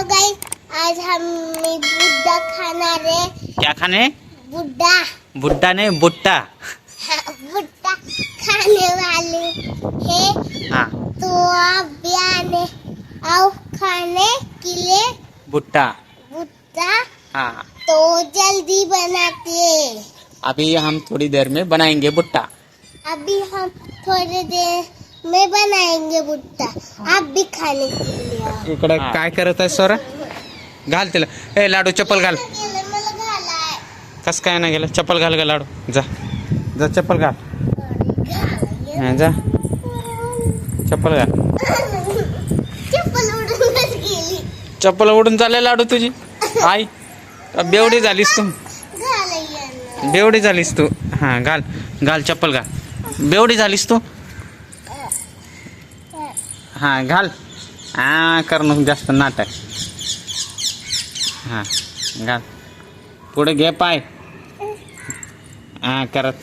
Hello guys, आज हम बुड्ढा खाना रे। क्या खाने? बुड्ढा। बुड्ढा नहीं, बुट्टा। बुड्ढा खाने वाले हैं। हाँ, तो आप भी आने आओ खाने के लिए बुट्टा। बुड्ढा। हाँ, तो जल्दी बनाते। अभी हम थोड़ी देर में बनाएंगे बुट्टा। अभी हम थोड़ी देर में बनाएंगे बुड्ढा। आप भी खाने के लिए आओ। इकडे काय करत आहे सोरा? घाल तिला. ए लाडू, चप्पल घाल. मला घालाय. कस काय नाही गेलं? चप्पल घाल ग लाडू. जा जा, चप्पल घाल. हा, जा, चप्पल घाल. चप्पल उडूनच गेली. चप्पल उडून चालले लाडू तुझी. आई बेवडी झालीस तू. घालाय. बेवडी झालीस तू. हा, घाल घाल, चप्पल घाल. बेवडी झालीस तू. हा, घाल. हा, कर नको जास्त नाटक. हा, घाल. पुढे घे पाय. हा, करत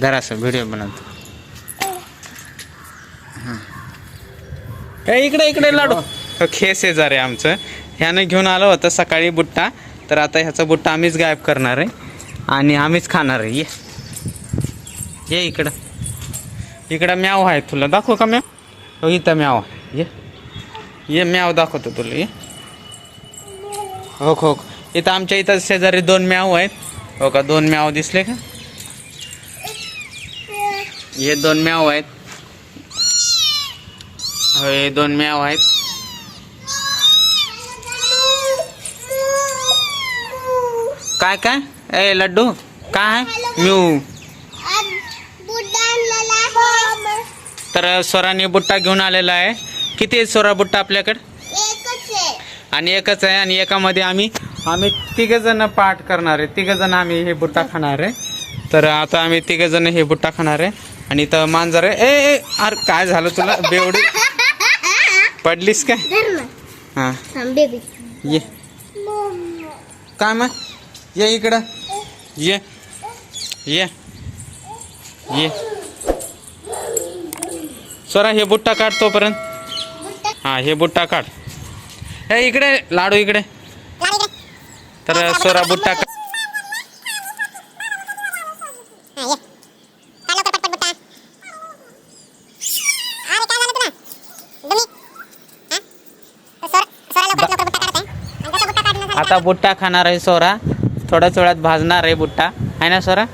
जरासा व्हिडिओ बनवतो. इकडे इकडे लाडू. खेस आहे जरा आमचं. ह्यानं घेऊन आलं होतं सकाळी बुट्टा. तर आता ह्याचा बुट्टा आम्हीच गायब करणार आहे आणि आम्हीच खाणार आहे. ये इकडं. इकडं म्याव आहे, तुला दाखवू का म्याव? हो, इथं म्याव आहे. ये म्याव दाखवतो तुला. ये हो हो, इथं आमच्या इथं शेजारी 2 म्याव आहेत. हो का, 2 म्याव दिसले का? हे 2 म्याव आहेत. हो, हे 2 म्याव आहेत. काय काय? ए लड्डू, काय आहे? म्यू. तर स्वराने बुट्टा घेऊन आलेला आहे. किती आहे स्वरा बुट्टा आपल्याकडे? एकच आहे. आणि एकच आहे. आणि एकामध्ये आम्ही तिघजण पाठ करणार आहे. तिघजण आम्ही हे बुट्टा खाणार आहे. तर आता आम्ही तिघजण हे बुट्टा खाणार आहे. आणि इथं मांजर आहे. ए अरे काय झालं तुला? बेवडी पडलीस काय? हां, ये. काय मग? ये इकडं. ये ये ये. स्वरा हे बुट्टा काढ तोपर्यंत. हां, हे बुट्टा काढ. हे इकडे लाडू, इकडे. तर स्वरा बुट्टा काढ. आता बुट्टा खाणार आहे सोरा. थोड्याच वेळात भाजणार आहे बुट्टा, आहे ना सोरा?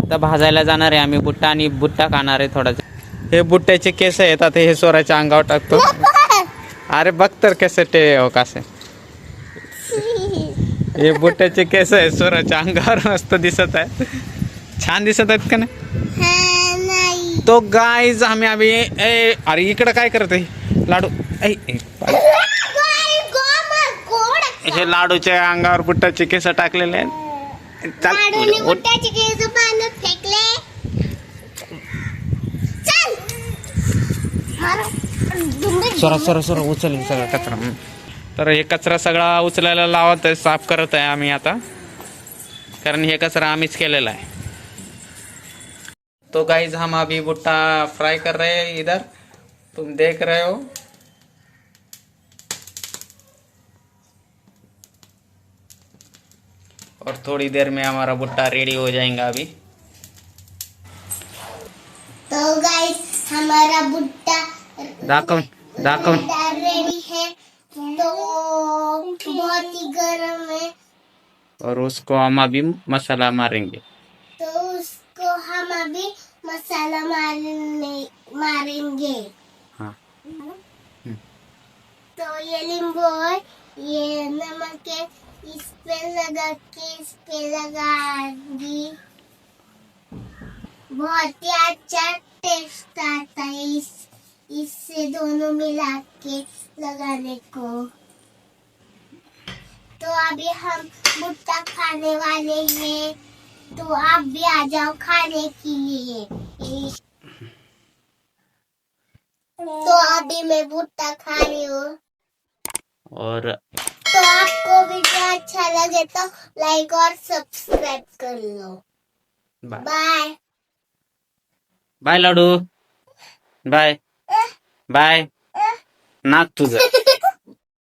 आता भाजायला जाणार आहे आम्ही बुट्टा आणि बुट्टा खाणार आहे थोडाच. हे बुट्ट्याचे केस आहेत. आता हे सोराच्या अंगावर टाकतो. अरे बघ तर कसे ते हो कसे. हे बुट्ट्याचे केस आहे सोराच्या अंगावर. मस्त दिसत आहे. छान दिसत आहेत का नाही? तो गाईज आम्ही अरे इकडं काय करत आहे लाडू? हे लाडूच्या अंगावर बुट्टाचे केस टाकलेले आहेत. सोरा सोरा सोरा उचल सगळा कचरा. तर हे कचरा सगळा उचलायला लावत आहे, साफ करत आहे आम्ही आता. कारण हे कचरा आम्हीच केलेला आहे. तो गाइस हम अभी भुट्टा फ्राई कर रहे हैं इधर, तुम देख रहे हो. और थोड़ी देर में हमारा भुट्टा रेडी हो जाएगा अभी. तो गाइस हमारा भुट्टा रेडी है. तो बहुत ही गर्म है. और उसको हम अभी मसाला मारेंगे. तो उसको हम अभी मसाला मारेंगे. हाँ. तो ये नींबू है, ये नमक है, इस पे लगाऊंगी. बहुत ही अच्छा टेस्ट आता है इससे दोनों मिला के लगाने को. तो अभी हम भुट्टा खाने वाले हैं. तो आप भी आ जाओ खाने के लिए. तो अभी मैं भुट्टा खा रही हूँ. और तो आपको वीडियो अच्छा लगे तो लाइक और सब्सक्राइब कर लो. Bye bye Ladoo. Bye bye. नाक तुझं